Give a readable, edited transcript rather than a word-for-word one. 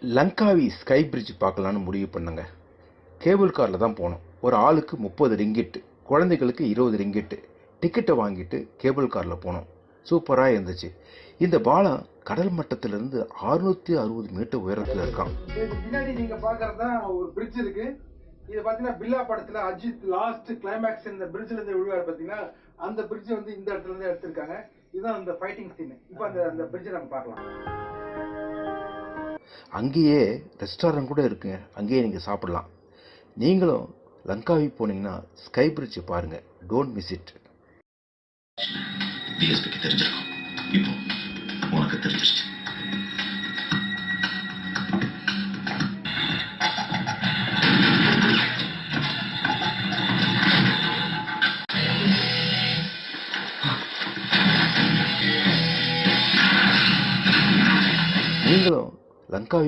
Langkawi sky bridge பார்க்கலான்னு முடிவு பண்ணுங்க. கேபிள் காரில் தான் போனோம். ஒரு ஆளுக்கு 30 ரிங்கிட்டு, குழந்தைகளுக்கு 20 ரிங்கிட்டு. டிக்கெட்டை வாங்கிட்டு கேபிள் காரில் போனோம். சூப்பராக இருந்துச்சு. இந்த பாலம் கடல் மட்டத்திலிருந்து 660 மீட்டர் உயரத்தில் இருக்கான். பின்னாடி நீங்க பாக்குறது தான் ஒரு பிரிட்ஜ் இருக்கு. இது பாத்தீங்கன்னா பில்லா படத்துல அஜித் லாஸ்ட் கிளைமேக்ஸ் இந்த பிரிட்ஜ்ல இருந்து விழுவாரு பாத்தீங்கன்னா, அந்த பிரிட்ஜ் வந்து இந்த இடத்துல இருந்து எடுத்திருக்காங்க. இதுதான் அந்த ஃபைட்டிங் சீன். இப்போ அந்த பிரிட்ஜை நம்ம பார்க்கலாம். அங்கேயே ரெஸ்டாரண்ட் கூட இருக்குங்க. அங்கேயே நீங்கள் சாப்பிடலாம். நீங்களும் லங்காவி போனீங்கன்னா ஸ்கை பிரிட்ஜ் பாருங்க. Don't miss it. டிஎஸ்பிக்கு தெரிஞ்சிருக்கும். இப்போ உனக்கு தெரிஞ்சிருச்சு. நீங்களும் லங்காவி